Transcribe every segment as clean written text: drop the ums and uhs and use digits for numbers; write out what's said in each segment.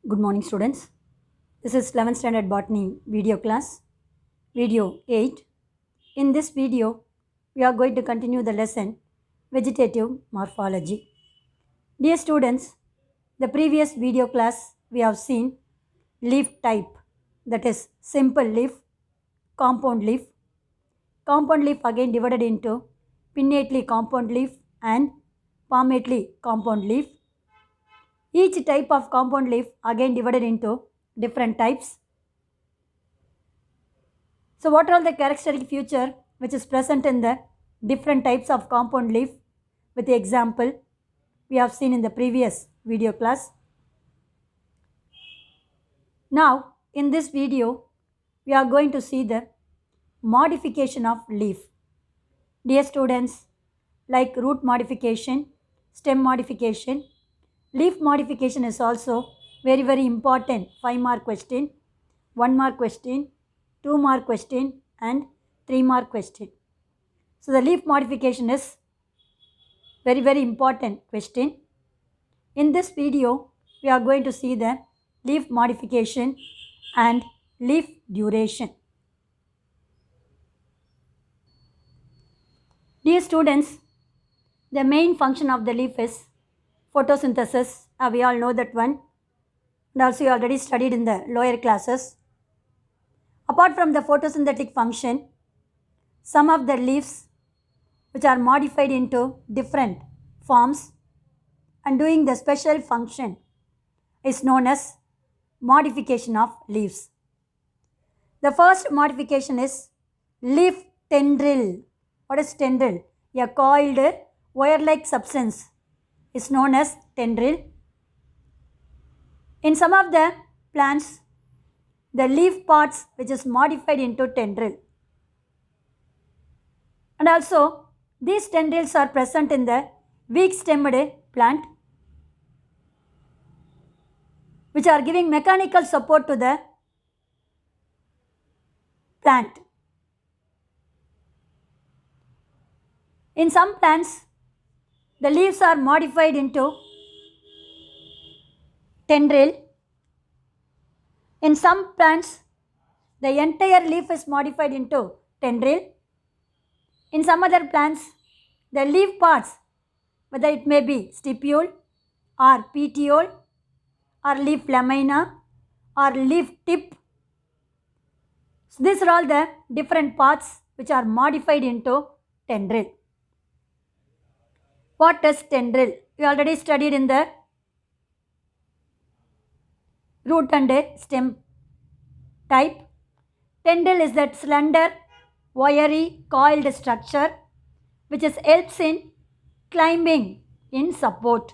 Good morning, students. This is 11th standard botany video class, video 8. In this video, we are going to continue the lesson vegetative morphology. Dear students, the previous video class we have seen leaf type, that is simple leaf, compound leaf. Compound leaf again divided into pinnately compound leaf and palmately compound leaf. Each type of compound leaf again divided into different types. So what are the characteristic feature which is present in the different types of compound leaf with the example we have seen in the previous video class. Now in this video we are going to see the modification of leaf. Dear students, like root modification, stem modification, leaf modification is also very important. 5 mark question, 1 mark question, 2 mark question and 3 mark question. So the leaf modification is very important question. In this video, we are going to see the leaf modification and leaf duration. Dear students, the main function of the leaf is photosynthesis. We all know that one. And also you already studied in the lower classes. Apart from the photosynthetic function, some of the leaves which are modified into different forms and doing the special function is known as modification of leaves. The first modification is leaf tendril. What is tendril? A coiled wire-like substance is known as tendril. In some of the plants, the leaf parts which is modified into tendril. And also, these tendrils are present in the weak-stemmed plant, which are giving mechanical support to the plant. In some plants, the leaves are modified into tendril. In some plants, the entire leaf is modified into tendril. In some other plants, the leaf parts, whether it may be stipule or petiole or leaf lamina or leaf tip. So these are all the different parts which are modified into tendril. What is tendril? We already studied in the root and stem type. Tendril is that slender, wiry, coiled structure which helps in climbing in support.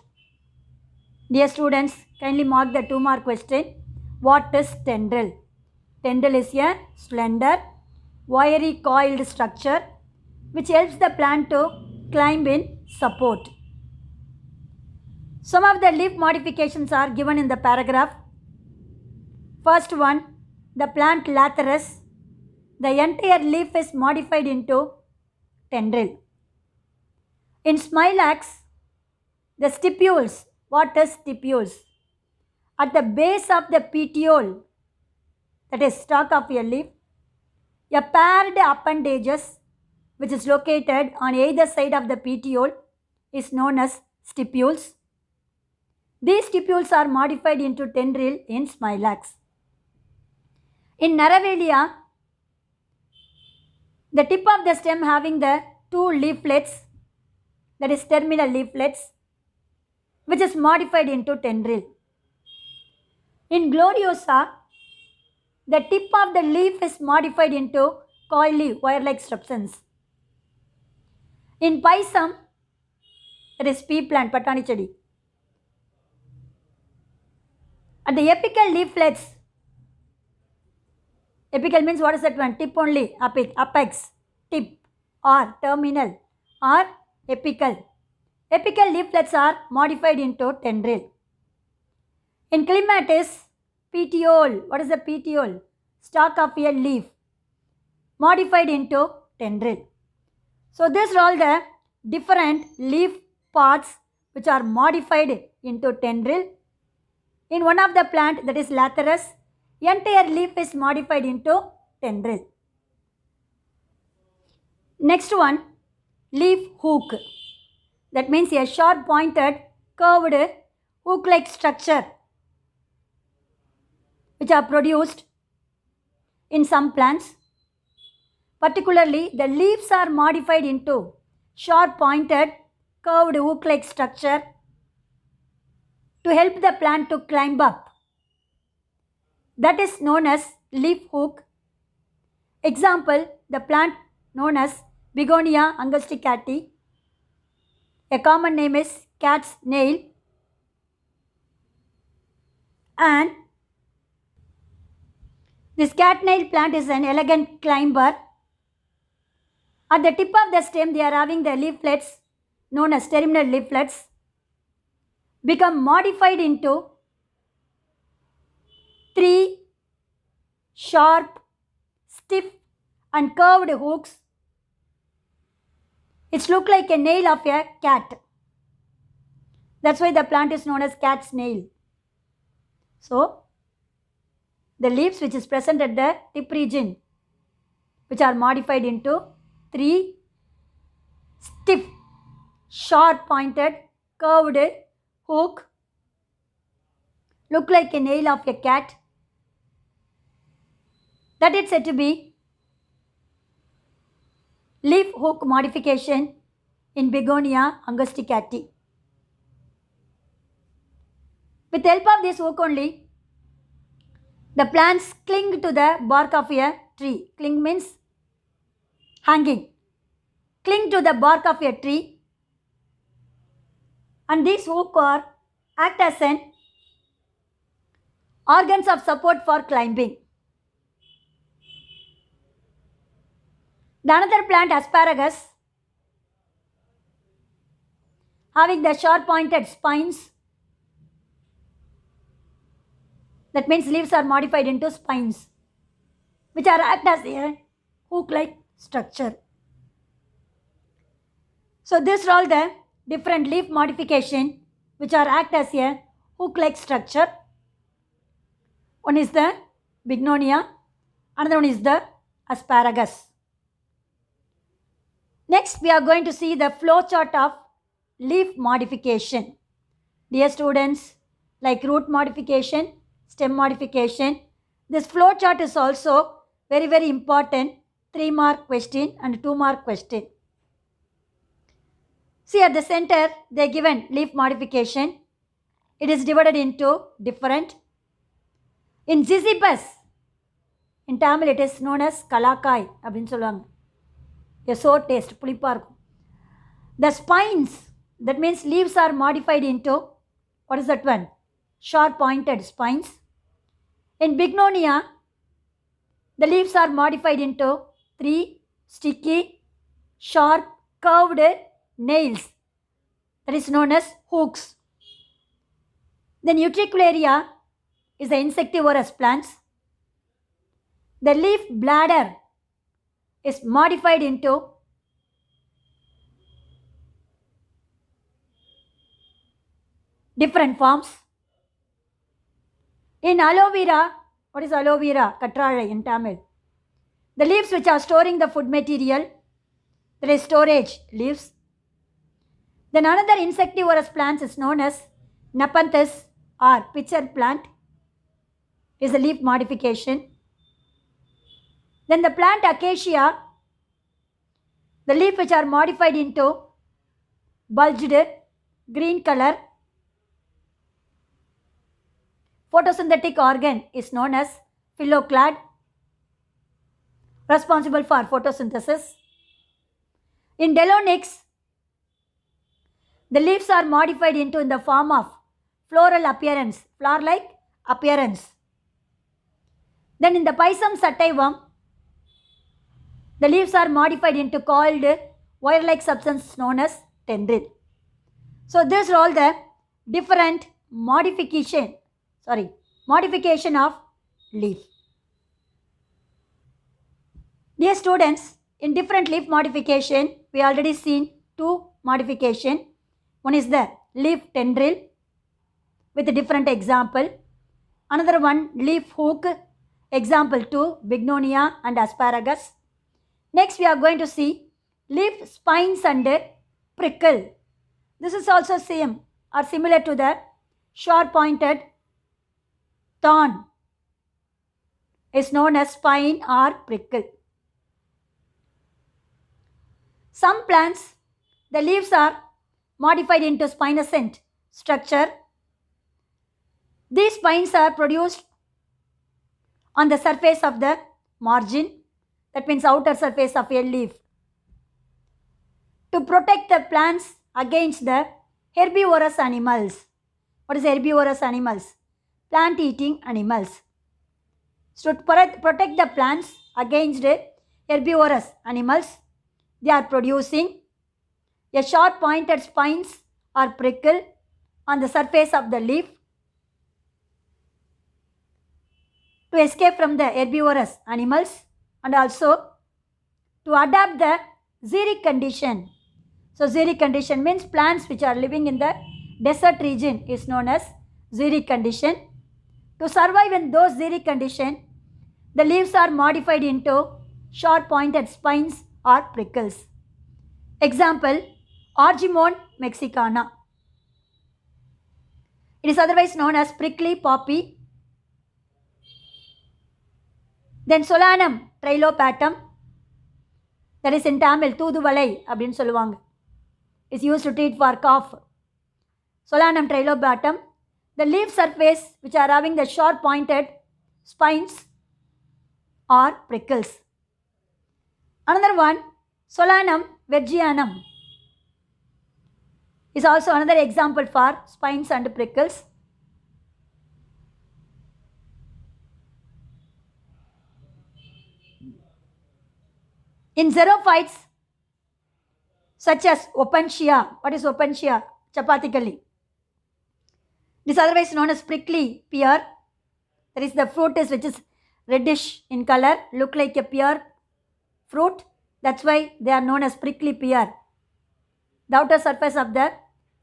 Dear students, kindly mark the 2 mark question. What is tendril? Tendril is a slender, wiry, coiled structure which helps the plant to climb in support. Some of the leaf modifications are given in the paragraph. First one, the plant Lathyrus, the entire leaf is modified into tendril. In Smilax, the stipules, what is stipules? At the base of the petiole, that is stalk of a leaf, a paired appendages which is located on either side of the petiole is known as stipules. These stipules are modified into tendril in Smilax. In Naravelia, the tip of the stem having the 2 leaflets, that is terminal leaflets, which is modified into tendril. In Gloriosa, the tip of the leaf is modified into coily wire-like substance. In Pisum, that is pea plant, Patani chedi, at the apical leaflets, apical means what is that one? Tip only, apex, tip or terminal or apical. Apical leaflets are modified into tendril. In Clematis, petiole, what is the petiole? Stalk of a leaf, modified into tendril. So these are all the different leaf parts which are modified into tendril. In one of the plant, that is Lathyrus, entire leaf is modified into tendril. Next one, leaf hook. That means a sharp pointed curved hook like structure which are produced in some plants. Particularly, the leaves are modified into sharp pointed curved hook like structure to help the plant to climb up. That is known as leaf hook. Example, the plant known as Begonia angusticati. A common name is cat's nail. And this cat nail plant is an elegant climber. At the tip of the stem, they are having the leaflets known as terminal leaflets become modified into 3 sharp, stiff and curved hooks. It looks like a nail of a cat. That's why the plant is known as cat's nail. So, the leaves which is present at the tip region, which are modified into 3 stiff, sharp pointed, curved hook, look like a nail of a cat. That is said to be leaf hook modification in Begonia angusticati. With the help of this hook only, the plants cling to the bark of a tree. Cling means hanging. Cling to the bark of a tree, and these hooks act as an organs of support for climbing. The another plant, asparagus, having the sharp pointed spines. That means leaves are modified into spines, which are act as a hook-like structure. So these are all the different leaf modification which are act as a hook-like structure. One is the Bignonia, another one is the asparagus. Next, we are going to see the flow chart of leaf modification. Dear students, like root modification, stem modification, this flow chart is also very important. 3-mark question and 2-mark question. See, at the center, they are given leaf modification. It is divided into different. In Ziziphus, in Tamil it is known as Kalakai. A sour taste, புளிப்பா இருக்கும். The spines, that means leaves are modified into, what is that one? Sharp pointed spines. In Bignonia, the leaves are modified into 3 sticky, sharp, curved nails. That is known as hooks. Then Utricularia is the insectivorous plants. The leaf bladder is modified into different forms. In aloe vera, what is aloe vera? Katralai in Tamil. The leaves which are storing the food material, there is storage leaves. Then another insectivorous plant is known as Nepenthes or pitcher plant, is a leaf modification. Then the plant acacia, the leaf which are modified into bulged green color. Photosynthetic organ is known as phylloclad, responsible for photosynthesis. In Delonix, the leaves are modified into in the form of floral appearance, flower-like appearance. Then in the Pisum sativum, the leaves are modified into called wire-like substance known as tendril. So these are all the different modification of leaf. Dear students, in different leaf modification, we already seen 2 modification. One is the leaf tendril, with a different example. Another one, leaf hook. Example 2, bignonia and asparagus. Next we are going to see leaf spines and prickle. This is also same or similar to the sharp pointed thorn, is known as spine or prickle. Some plants, the leaves are modified into spinescent structure. These spines are produced on the surface of the margin, that means outer surface of a leaf, to protect the plants against the herbivorous animals. What is herbivorous animals? Plant eating animals. So to protect the plants against herbivorous animals, they are producing a sharp pointed spines or prickle on the surface of the leaf to escape from the herbivorous animals and also to adapt the xeric condition. So xeric condition means plants which are living in the desert region is known as xeric condition. To survive in those xeric condition, the leaves are modified into sharp pointed spines or prickles. Example, Argemone mexicana. It is otherwise known as prickly poppy. Then Solanum trilopatum, that is in Tamil, தூதுவளை அப்படின்னு சொல்லுவாங்க, is used to treat for cough. Solanum trilobatum, the leaf surface which are having the sharp pointed spines or prickles. Another one, Solanum virgianum, is also another example for spines and prickles. In xerophytes such as Opuntia, what is Opuntia? Chapathically. It is otherwise known as prickly pear. That is the fruit is which is reddish in color, look like a pear fruit. That's why they are known as prickly pear. The outer surface of the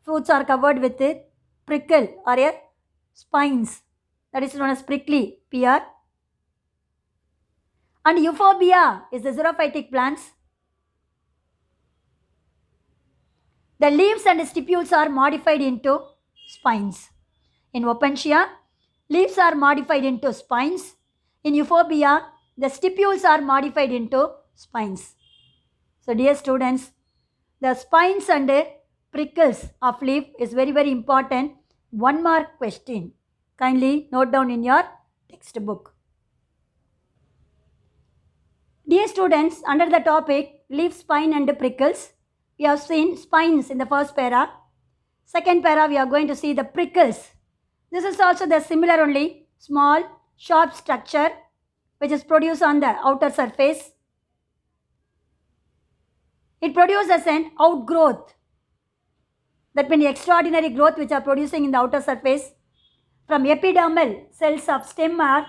fruits are covered with a prickle or a spines. That is known as prickly pear. And euphorbia is the xerophytic plants. The leaves and stipules are modified into spines. In Opuntia, leaves are modified into spines. In euphorbia, the stipules are modified into spines. So dear students, the spines and prickles of leaf is very, very important. 1 mark question. Kindly note down in your textbook. Dear students, under the topic leaf spine and prickles, we have seen spines in the first para. Second para, we are going to see the prickles. This is also the similar only, small, sharp structure which is produced on the outer surface. It produces an outgrowth. That means extraordinary growth which are producing in the outer surface from epidermal cells of stem or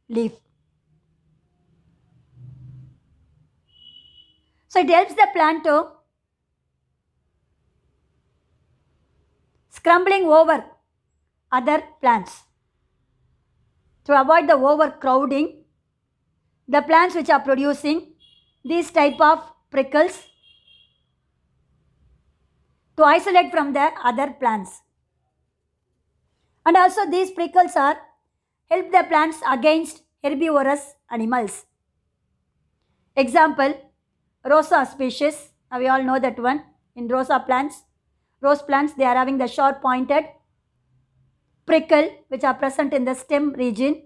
leaf. So it helps the plant to scrambling over other plants. To avoid the overcrowding, the plants which are producing these type of prickles to isolate from the other plants. And also these prickles are help the plants against herbivorous animals. Example, Rosa species. We all know that one. In Rosa plants, rose plants, they are having the sharp pointed prickle which are present in the stem region,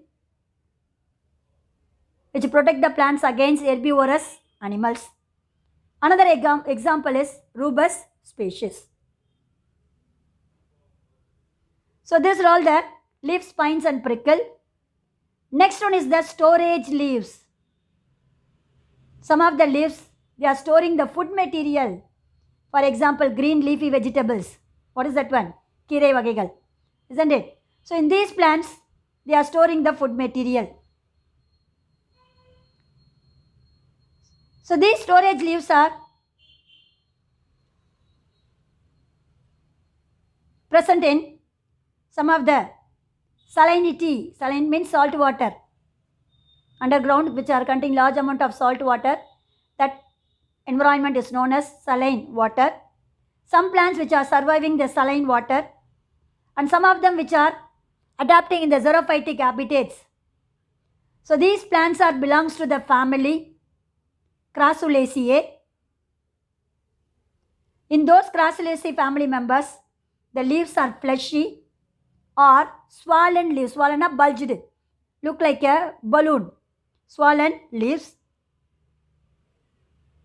which protect the plants against herbivorous animals. Another example is Rubus species. So these are all the leaf spines and prickle. Next one is the storage leaves. Some of the leaves, they are storing the food material. For example, green leafy vegetables. What is that one? Kirai vagegal. Isn't it? So in these plants, they are storing the food material. So these storage leaves are present in some of the salinity, saline means salt water, underground which are containing large amount of salt water, that environment is known as saline water. Some plants which are surviving the saline water, and some of them which are adapting in the xerophytic habitats. So these plants are belongs to the family Crassulaceae. In those Crassulaceae family members, the leaves are fleshy or swollen leaves. Swollen or bulged, look like a balloon. Swollen leaves.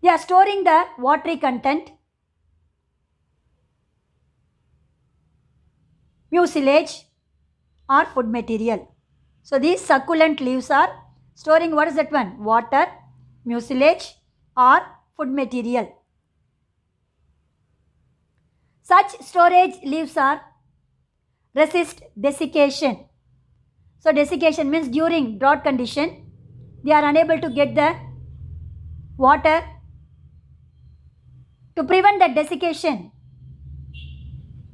They are storing the watery content. Mucilage or food material. So these succulent leaves are storing, what is that one? Water, mucilage or food material. Such storage leaves are resist desiccation. So desiccation means during drought condition, they are unable to get the water. To prevent that desiccation,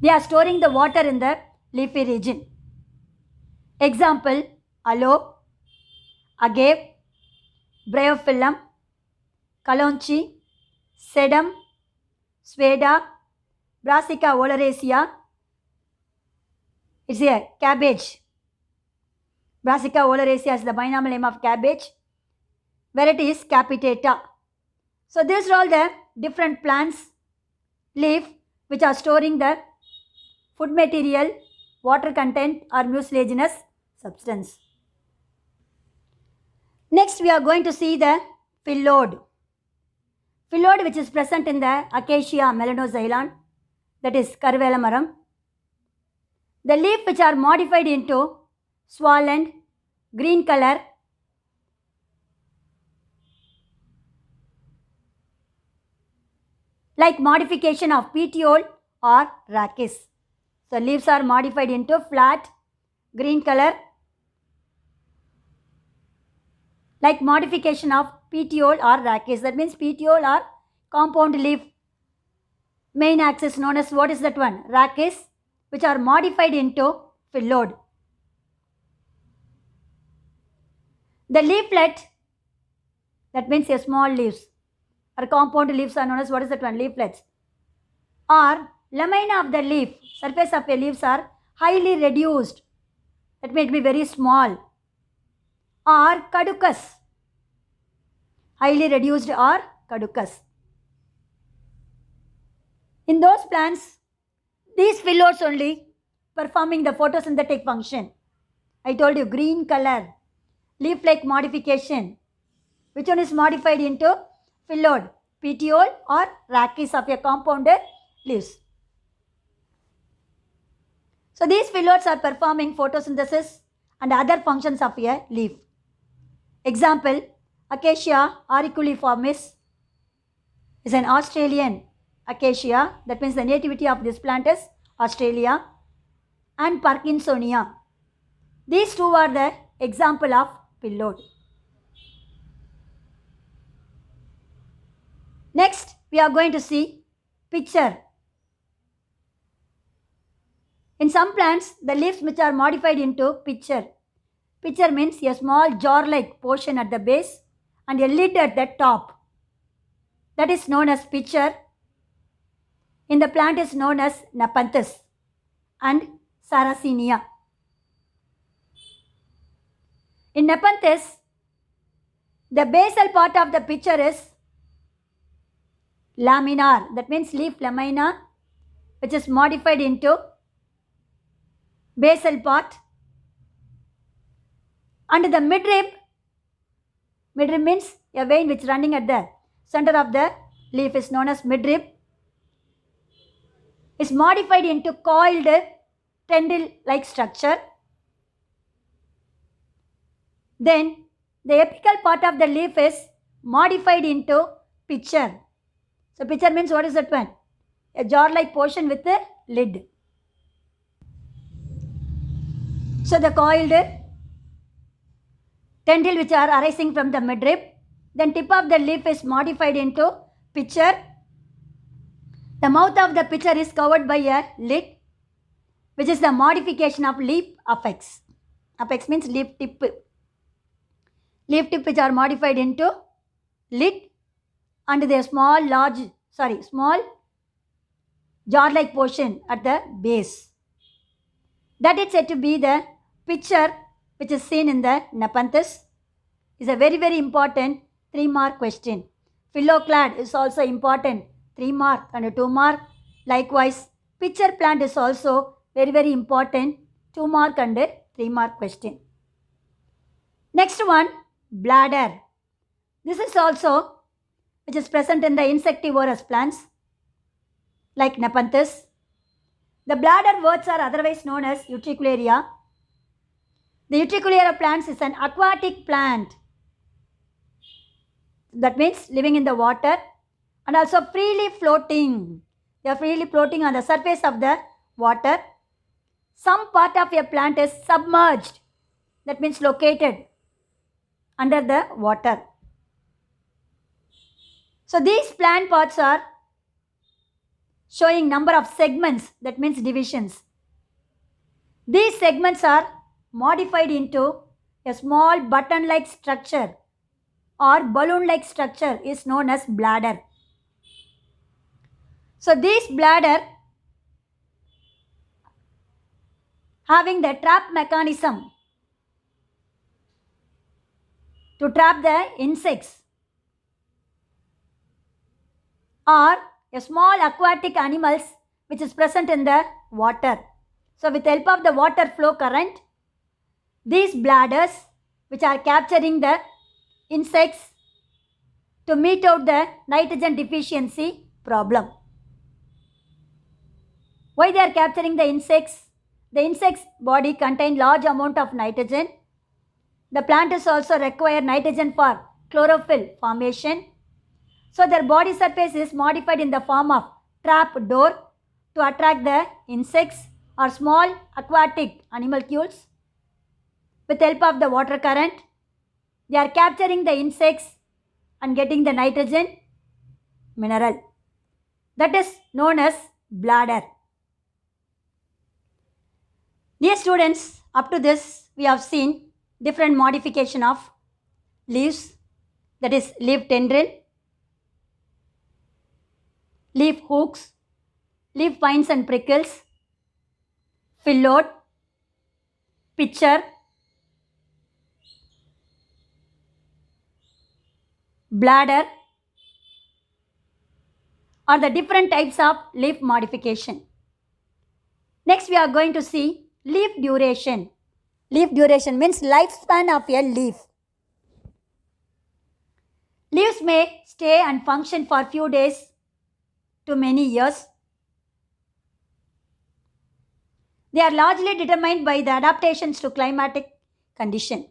they are storing the water in the leafy region. Example, aloe, agave, bryophyllum, kalonchi, sedum, sveda, Brassica oleracea. It's a cabbage. Brassica oleracea is the binomial name of cabbage. Variety is capitata. So these are all the different plants, leaf, which are storing the food material, water content or mucilaginous substance. Next we are going to see the phyllodes. Phyllodes which is present in the Acacia melanoxylon, that is Karuvela maram. The leaf which are modified into swollen green color, like modification of petiole or rachis. So leaves are modified into flat green color, like modification of petiole or rachis. That means petiole or compound leaf main axis known as, what is that one? Rachis, which are modified into phyllodes. The leaflet, that means a small leaves or compound leaves are known as, what is that one? Leaflets. Or lamina of the leaf, surface of the leaves are highly reduced, that may be very small. Or caducous, highly reduced or caducous. In those plants, these phyllodes only performing the photosynthetic function. I told you, green color, leaf-like modification. Which one is modified into phyllodes? Petiole or rachis of a compounded leaves. So these phyllodes are performing photosynthesis and other functions of a leaf. Example, Acacia auriculiformis is an Australian acacia, that means the nativity of this plant is Australia, and Parkinsonia. These two are the example of phyllodes. Next, we are going to see pitcher. In some plants, the leaves which are modified into pitcher. Pitcher means a small jar-like portion at the base and a lid at the top. That is known as pitcher. In the plant is known as Nepenthes and Sarracenia. In Nepenthes, the basal part of the pitcher is laminar, that means leaf lamina, which is modified into basal part. And the midrib means a vein which is running at the center of the leaf is known as midrib, is modified into coiled tendril-like structure. Then the apical part of the leaf is modified into pitcher. So pitcher means, what is that one? A jar-like portion with a lid. So the coiled tendril which are arising from the midrib, then tip of the leaf is modified into pitcher. The mouth of the pitcher is covered by a lid. which is the modification of leaf apex. Apex means leaf tip. Leaf tip which are modified into lid and the small jar-like portion at the base. That is said to be the picture which is seen in the Nepenthes. Is a very very important 3-mark question. Phylloclad is also important, 3-mark and 2-mark. Likewise, pitcher plant is also very very important, 2-mark and 3-mark question. Next one, bladder. This is also which is present in the insectivorous plants like Nepenthes. The bladder words are otherwise known as Utricularia. The Utricularia plants is an aquatic plant. That means living in the water and also freely floating. They are freely floating on the surface of the water. Some part of a plant is submerged. That means located under the water. So these plant parts are showing number of segments, that means divisions. These segments are modified into a small button-like structure or balloon-like structure is known as bladder. So this bladder having the trap mechanism to trap the insects or a small aquatic animals which is present in the water. So with the help of the water flow current, these bladders which are capturing the insects to meet out the nitrogen deficiency problem. Why they are capturing the insects? The insect's body contain large amount of nitrogen. The plant is also require nitrogen for chlorophyll formation. So their body surface is modified in the form of trap door to attract the insects or small aquatic animalcules. With the help of the water current, they are capturing the insects and getting the nitrogen mineral. That is known as bladder. Dear students, up to this we have seen different modification of leaves, that is leaf tendril, leaf hooks, leaf pines and prickles, phyllodes, pitcher, bladder are the different types of leaf modification. Next we are going to see leaf duration. Leaf duration means lifespan of a leaf. Leaves may stay and function for few days to many years. They are largely determined by the adaptations to climatic condition.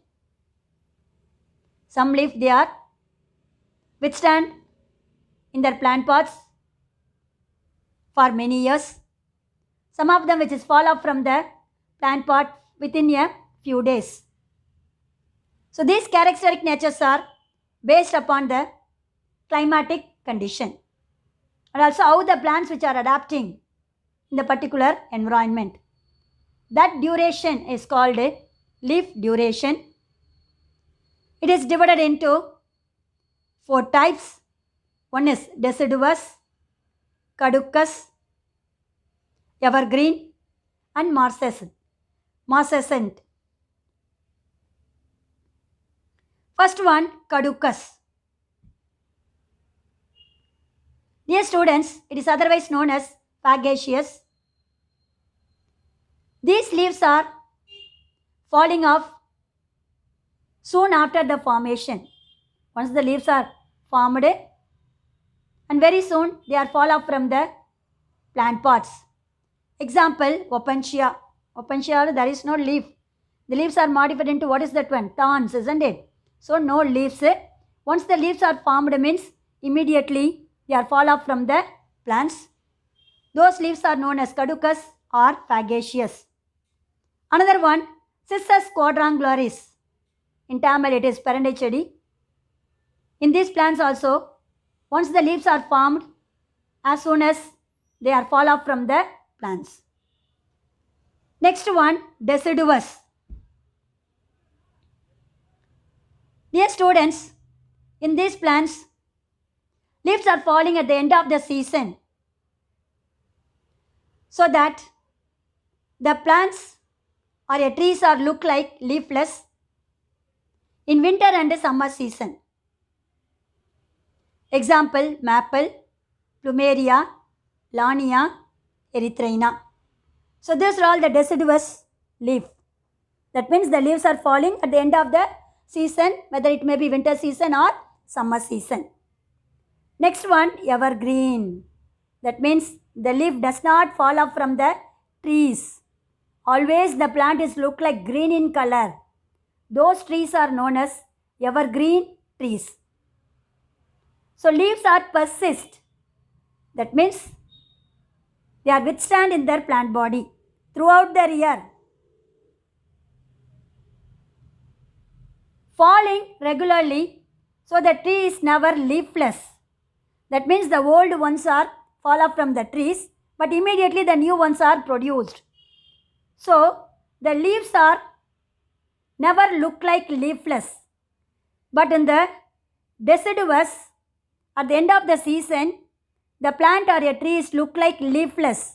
Some leaf they are withstand in their plant pots for many years. Some of them which is fall off from the plant pot within a few days. So these characteristic natures are based upon the climatic condition and also how the plants which are adapting in the particular environment. That duration is called leaf duration. It is divided into 4 types. One is deciduous, caducous, evergreen and marcescent. First one, caducous. Dear students, it is otherwise known as fagaceous. These leaves are falling off soon after the formation. Once the leaves are formed and very soon they are fall off from the plant pots. Example, Opuntia. Opuntia, there is no leaf. The leaves are modified into what is that one? Thorns, isn't it? So no leaves. Once the leaves are formed means immediately they are fall off from the plants. Those leaves are known as caducous or fagaceous. Another one, Cissus quadrangularis. In Tamil it is Perennichedi. In these plants also, once the leaves are formed, as soon as they are fall off from the plants. Next one, deciduous. Dear students, in these plants, leaves are falling at the end of the season so that the plants or trees are look like leafless in winter and summer season. Example, maple, plumeria, lania, erythrina. So these are all the deciduous leaf. That means the leaves are falling at the end of the season, whether it may be winter season or summer season. Next one, evergreen. That means the leaf does not fall off from the trees. Always the plant is look like green in color. Those trees are known as evergreen trees. So leaves are persist. That means they are withstand in their plant body throughout the year. Falling regularly, so the tree is never leafless. That means the old ones are fall off from the trees, but immediately the new ones are produced. So the leaves are never look like leafless. But in the deciduous, at the end of the season, the plant or a tree is look like leafless.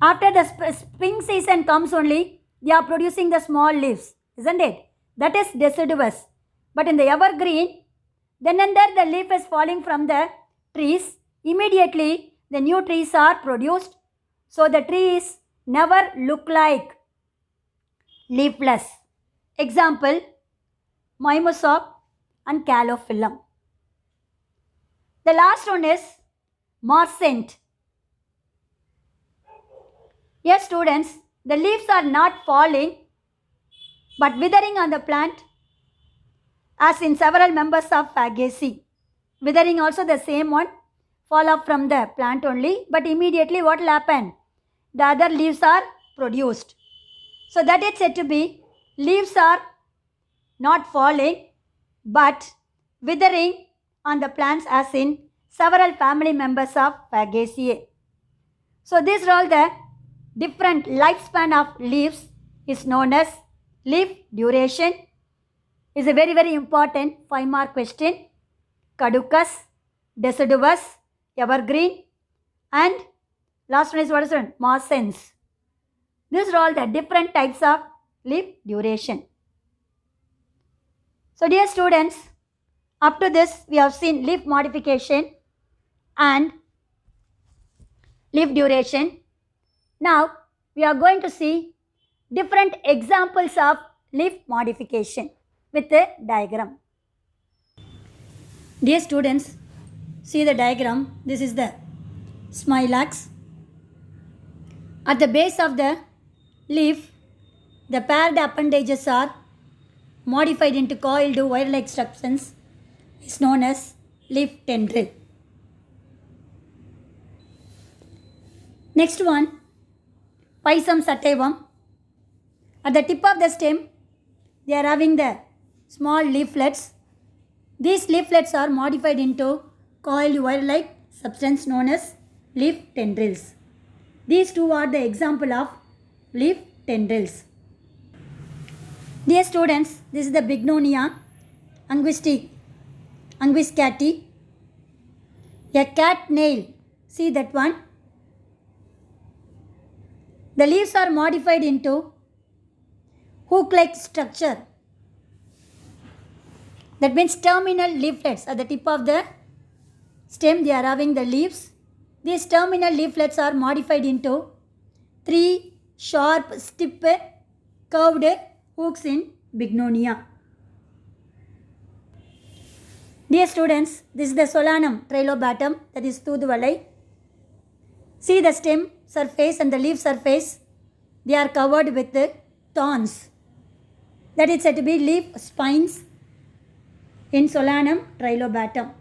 After the spring season comes only, they are producing the small leaves, isn't it? That is deciduous. But in the evergreen, then and there the leaf is falling from the trees. Immediately the new trees are produced. So the trees never look like leafless. Example, mimosa and calophyllum. The last one is marcent. Yes, students, the leaves are not falling but withering on the plant, as in several members of Fagaceae. Withering also the same one, fall off from the plant only, but immediately what will happen? The other leaves are produced. So that is said to be leaves are not falling but withering on the plants, as in several family members of Fagaceae. So these are all the different lifespan of leaves is known as leaf duration. Is a very, very important 5-mark question. Caducous, deciduous, evergreen, and last one is what is it? Marcens. These are all the different types of leaf duration. So dear students, up to this we have seen leaf modification and leaf duration. Now we are going to see different examples of leaf modification with a diagram. Dear students, see the diagram. This is the smilax. At the base of the leaf, the paired appendages are modified into coiled wire-like substance. Is known as leaf tendril. Next one, Pisum sativum. At the tip of the stem, they are having the small leaflets. These leaflets are modified into coiled wire-like substance known as leaf tendrils. These two are the example of leaf tendrils. Dear students, this is the Bignonia anguiscati. A cat nail. See that one? The leaves are modified into hook-like structure. That means terminal leaflets at the tip of the stem, they are having the leaves. These terminal leaflets are modified into 3 sharp, stiff, curved hooks in Bignonia. Dear students, this is the Solanum trilobatum, that is Thuduvalai. See the stem surface and the leaf surface, they are covered with thorns. That is said to be leaf spines in Solanum trilobatum.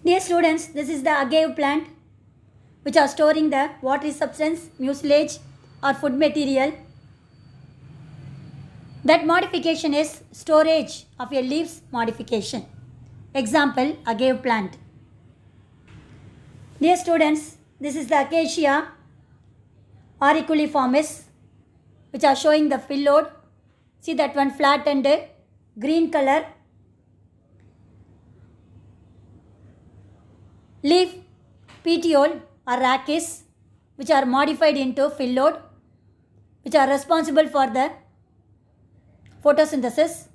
Dear students, this is the agave plant which are storing the watery substance, mucilage or food material. That modification is storage of a leaves modification. Example, agave plant. Dear students, this is the Acacia auriculiformis, which are showing the fill load. See that one flat and green color. Leaf petiole or rachis, which are modified into fill load, which are responsible for the photosynthesis.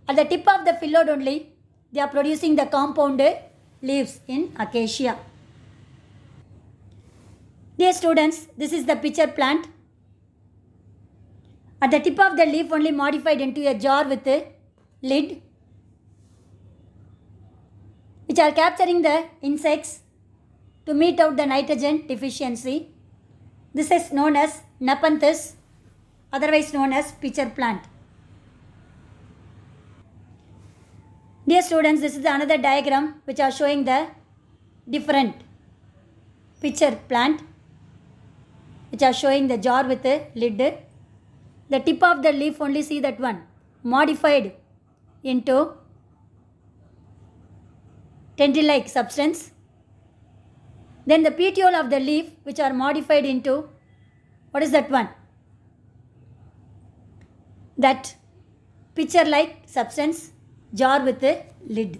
At the tip of the fill load only, they are producing the compound leaves in acacia. Dear students, this is the pitcher plant. At the tip of the leaf only modified into a jar with a lid, which are capturing the insects to meet out the nitrogen deficiency. This is known as Nepenthes, otherwise known as pitcher plant. Dear students, this is another diagram which are showing the different pitcher plant, which are showing the jar with a lid. The tip of the leaf only, see that one, modified into tendril-like substance. Then the petiole of the leaf, which are modified into, what is that one? That pitcher-like substance, jar with a lid.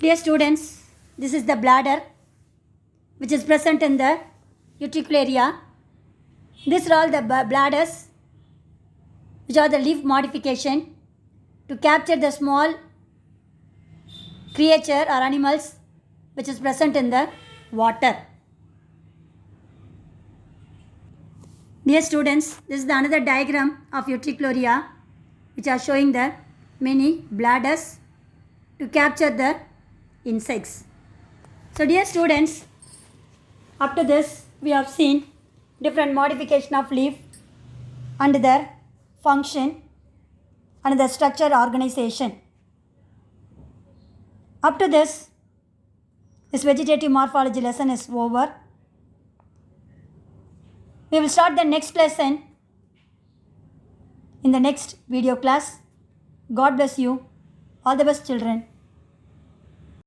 Dear students, this is the bladder, which is present in the utricularia. These are all the bladders, which are the leaf modification to capture the small creature or animals which is present in the water. Dear students, this is another diagram of utricularia, which are showing the many bladders to capture the insects. So dear students, up to this we have seen different modification of leaf and their function and the structure organization. Up to this vegetative morphology lesson is over. We will start the next lesson in the next video class. God bless you. All the best, children.